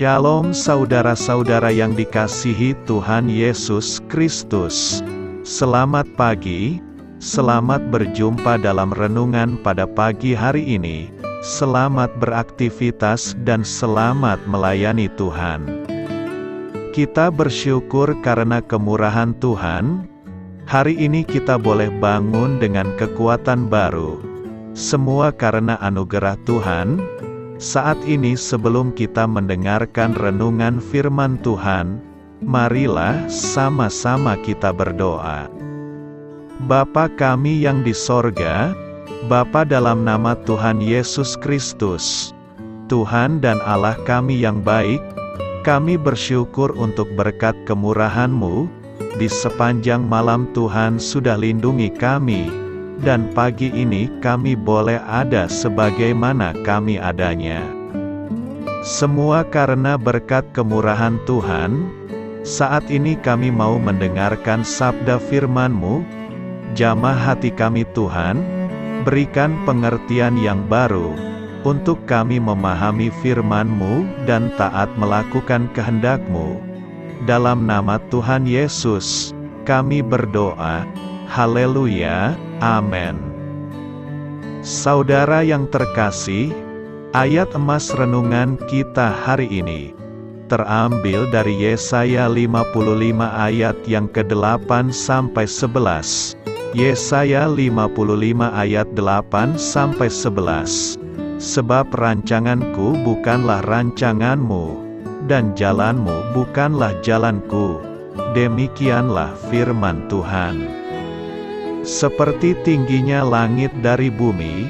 Shalom saudara-saudara yang dikasihi Tuhan Yesus Kristus. Selamat pagi, selamat berjumpa dalam renungan pada pagi hari ini. Selamat beraktivitas dan selamat melayani Tuhan. Kita bersyukur karena kemurahan Tuhan. Hari ini kita boleh bangun dengan kekuatan baru. Semua karena anugerah Tuhan. Saat ini sebelum kita mendengarkan renungan firman Tuhan, marilah sama-sama kita berdoa. Bapa kami yang di sorga, Bapa dalam nama Tuhan Yesus Kristus, Tuhan dan Allah kami yang baik, kami bersyukur untuk berkat kemurahan-Mu, di sepanjang malam Tuhan sudah lindungi kami, dan pagi ini kami boleh ada sebagaimana kami adanya. Semua karena berkat kemurahan Tuhan. Saat ini kami mau mendengarkan sabda firman-Mu. Jamah hati kami Tuhan, berikan pengertian yang baru, untuk kami memahami firman-Mu dan taat melakukan kehendak-Mu. Dalam nama Tuhan Yesus, kami berdoa. Haleluya, amin. Saudara yang terkasih, ayat emas renungan kita hari ini terambil dari Yesaya 55 ayat yang ke-8 sampai 11. Yesaya 55 ayat 8 sampai 11. Sebab rancanganku bukanlah rancanganmu, dan jalanmu bukanlah jalanku. Demikianlah firman Tuhan. Seperti tingginya langit dari bumi,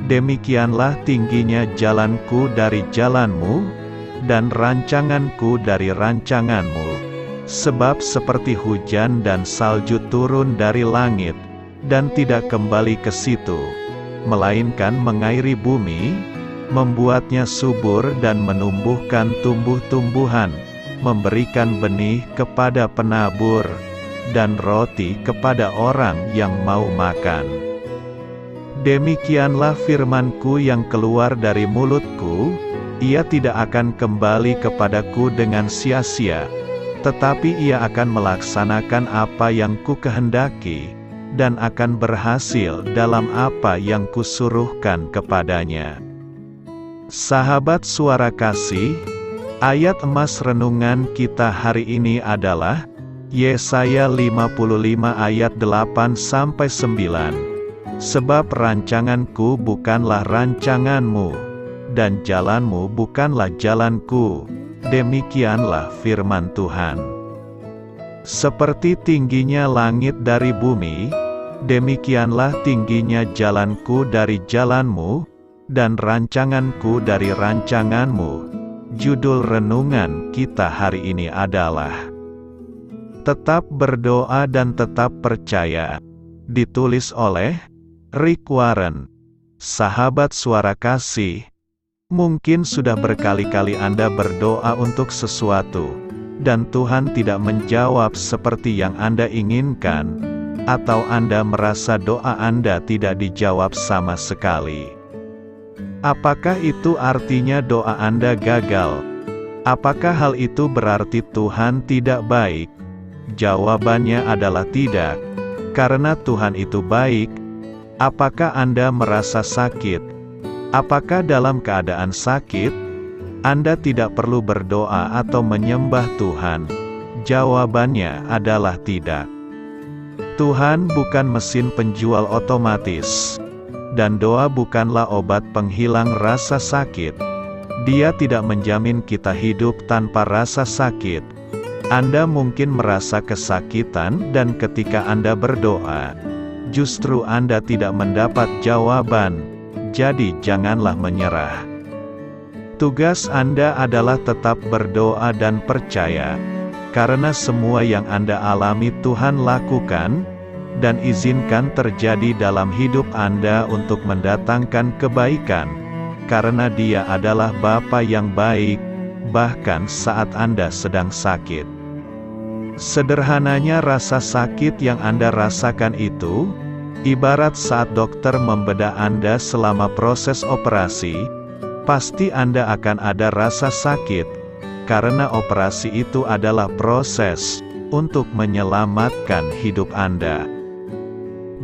demikianlah tingginya jalanku dari jalanmu, dan rancanganku dari rancanganmu. Sebab seperti hujan dan salju turun dari langit, dan tidak kembali ke situ, melainkan mengairi bumi, membuatnya subur dan menumbuhkan tumbuh-tumbuhan, memberikan benih kepada penabur, dan roti kepada orang yang mau makan. Demikianlah firman-Ku yang keluar dari mulut-Ku, ia tidak akan kembali kepadaku dengan sia-sia, tetapi ia akan melaksanakan apa yang Ku kehendaki, dan akan berhasil dalam apa yang Kusuruhkan kepadanya. Sahabat suara kasih, ayat emas renungan kita hari ini adalah Yesaya 55 ayat 8 sampai 9. Sebab rancanganku bukanlah rancanganmu, dan jalanmu bukanlah jalanku. Demikianlah firman Tuhan. Seperti tingginya langit dari bumi, demikianlah tingginya jalanku dari jalanmu, dan rancanganku dari rancanganmu. Judul renungan kita hari ini adalah Tetap Berdoa dan Tetap Percaya. Ditulis oleh Rick Warren. Sahabat suara kasih, mungkin sudah berkali-kali Anda berdoa untuk sesuatu, dan Tuhan tidak menjawab seperti yang Anda inginkan, atau Anda merasa doa Anda tidak dijawab sama sekali. Apakah itu artinya doa Anda gagal? Apakah hal itu berarti Tuhan tidak baik? Jawabannya adalah tidak, karena Tuhan itu baik. Apakah Anda merasa sakit? Apakah dalam keadaan sakit, Anda tidak perlu berdoa atau menyembah Tuhan? Jawabannya adalah tidak. Tuhan bukan mesin penjual otomatis, dan doa bukanlah obat penghilang rasa sakit. Dia tidak menjamin kita hidup tanpa rasa sakit. Anda mungkin merasa kesakitan, dan ketika Anda berdoa, justru Anda tidak mendapat jawaban. Jadi janganlah menyerah. Tugas Anda adalah tetap berdoa dan percaya, karena semua yang Anda alami Tuhan lakukan, dan izinkan terjadi dalam hidup Anda untuk mendatangkan kebaikan, karena Dia adalah Bapa yang baik, bahkan saat Anda sedang sakit. Sederhananya rasa sakit yang Anda rasakan itu, ibarat saat dokter membedah Anda selama proses operasi, pasti Anda akan ada rasa sakit, karena operasi itu adalah proses untuk menyelamatkan hidup Anda.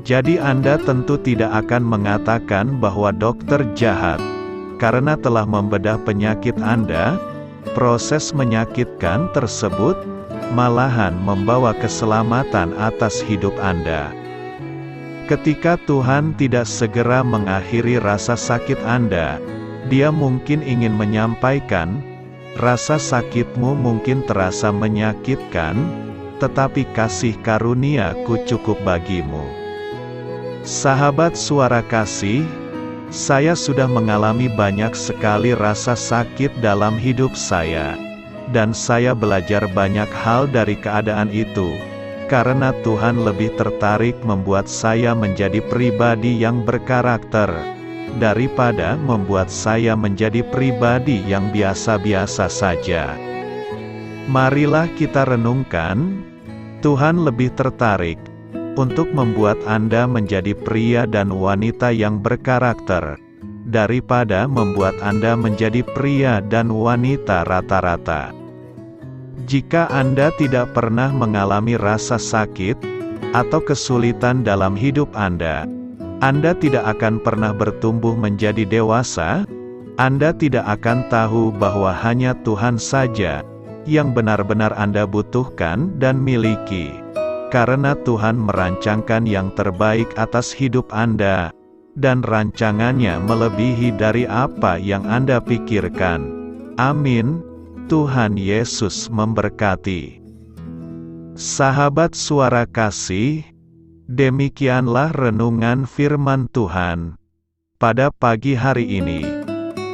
Jadi Anda tentu tidak akan mengatakan bahwa dokter jahat, karena telah membedah penyakit Anda. Proses menyakitkan tersebut malahan membawa keselamatan atas hidup Anda. Ketika Tuhan tidak segera mengakhiri rasa sakit Anda, Dia mungkin ingin menyampaikan, rasa sakitmu mungkin terasa menyakitkan, tetapi kasih karunia-Ku cukup bagimu. Sahabat Suara Kasih, saya sudah mengalami banyak sekali rasa sakit dalam hidup saya, dan saya belajar banyak hal dari keadaan itu, karena Tuhan lebih tertarik membuat saya menjadi pribadi yang berkarakter, daripada membuat saya menjadi pribadi yang biasa-biasa saja. Marilah kita renungkan, Tuhan lebih tertarik untuk membuat Anda menjadi pria dan wanita yang berkarakter, daripada membuat Anda menjadi pria dan wanita rata-rata. Jika Anda tidak pernah mengalami rasa sakit atau kesulitan dalam hidup Anda tidak akan pernah bertumbuh menjadi dewasa. Anda tidak akan tahu bahwa hanya Tuhan saja yang benar-benar Anda butuhkan dan miliki. Karena Tuhan merancangkan yang terbaik atas hidup Anda, dan rancangannya melebihi dari apa yang Anda pikirkan. Amin. Tuhan Yesus memberkati. Sahabat Suara Kasih, demikianlah renungan firman Tuhan pada pagi hari ini.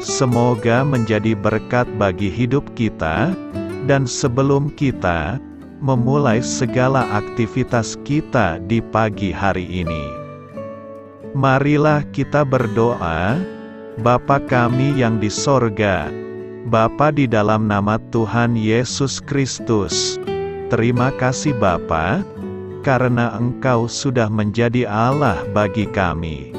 Semoga menjadi berkat bagi hidup kita, dan sebelum kita memulai segala aktivitas kita di pagi hari ini, marilah kita berdoa. Bapa kami yang di sorga, Bapa di dalam nama Tuhan Yesus Kristus, terima kasih Bapa, karena Engkau sudah menjadi Allah bagi kami.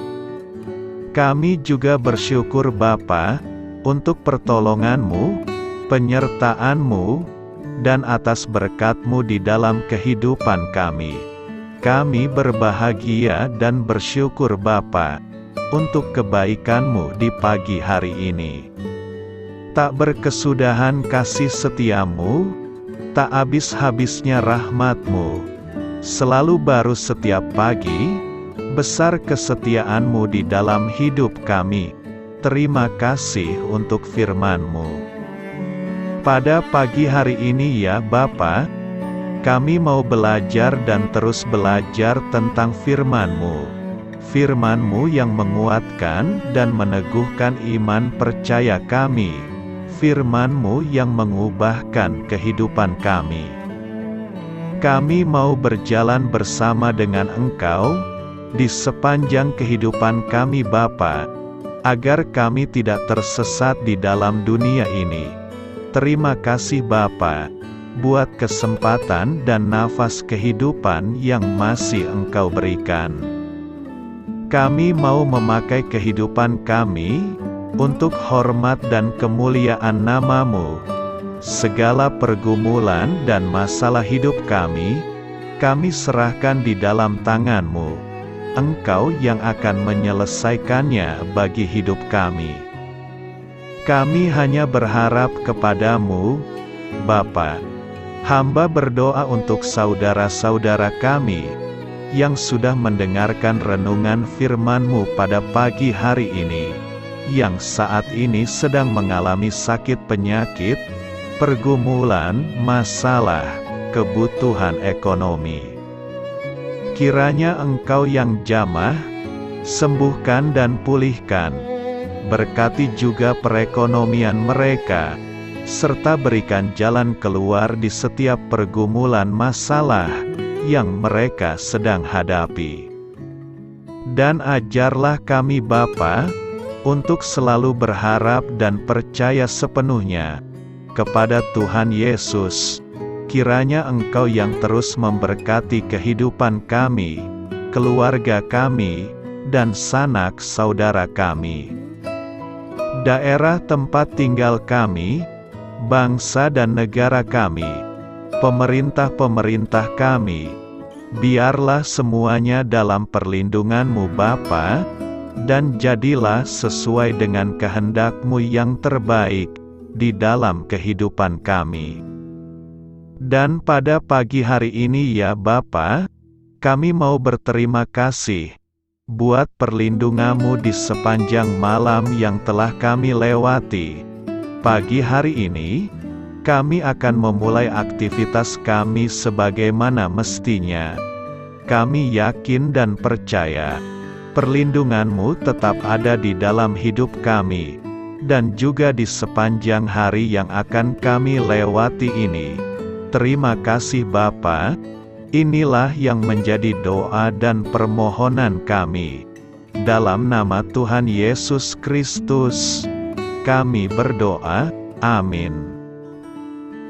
Kami juga bersyukur Bapa, untuk pertolongan-Mu, penyertaan-Mu, dan atas berkat-Mu di dalam kehidupan kami. Kami berbahagia dan bersyukur Bapa, untuk kebaikan-Mu di pagi hari ini. Tak berkesudahan kasih setia-Mu, tak habis-habisnya rahmat-Mu, selalu baru setiap pagi, besar kesetiaan-Mu di dalam hidup kami. Terima kasih untuk firman-Mu. Pada pagi hari ini ya Bapa, kami mau belajar dan terus belajar tentang firman-Mu. Firman-Mu yang menguatkan dan meneguhkan iman percaya kami. Firman-Mu yang mengubahkan kehidupan kami. Kami mau berjalan bersama dengan Engkau di sepanjang kehidupan kami Bapa, agar kami tidak tersesat di dalam dunia ini. Terima kasih Bapa, buat kesempatan dan nafas kehidupan yang masih Engkau berikan. Kami mau memakai kehidupan kami untuk hormat dan kemuliaan nama-Mu. Segala pergumulan dan masalah hidup kami serahkan di dalam tangan-Mu. Engkau yang akan menyelesaikannya bagi hidup kami. Kami hanya berharap kepada-Mu, Bapa. Hamba berdoa untuk saudara-saudara kami, yang sudah mendengarkan renungan firman-Mu pada pagi hari ini, yang saat ini sedang mengalami sakit penyakit, pergumulan, masalah, kebutuhan ekonomi. Kiranya Engkau yang jamah, sembuhkan dan pulihkan. Berkati juga perekonomian mereka, serta berikan jalan keluar di setiap pergumulan masalah yang mereka sedang hadapi. Dan ajarlah kami Bapa, untuk selalu berharap dan percaya sepenuhnya kepada Tuhan Yesus. Kiranya Engkau yang terus memberkati kehidupan kami, keluarga kami, dan sanak saudara kami. Daerah tempat tinggal kami, bangsa dan negara kami, pemerintah-pemerintah kami. Biarlah semuanya dalam perlindungan-Mu Bapa, dan jadilah sesuai dengan kehendak-Mu yang terbaik di dalam kehidupan kami. Dan pada pagi hari ini ya Bapa, kami mau berterima kasih buat perlindungan-Mu di sepanjang malam yang telah kami lewati. Pagi hari ini, kami akan memulai aktivitas kami sebagaimana mestinya. Kami yakin dan percaya, perlindungan-Mu tetap ada di dalam hidup kami, dan juga di sepanjang hari yang akan kami lewati ini. Terima kasih Bapa. Inilah yang menjadi doa dan permohonan kami. Dalam nama Tuhan Yesus Kristus, kami berdoa. Amin.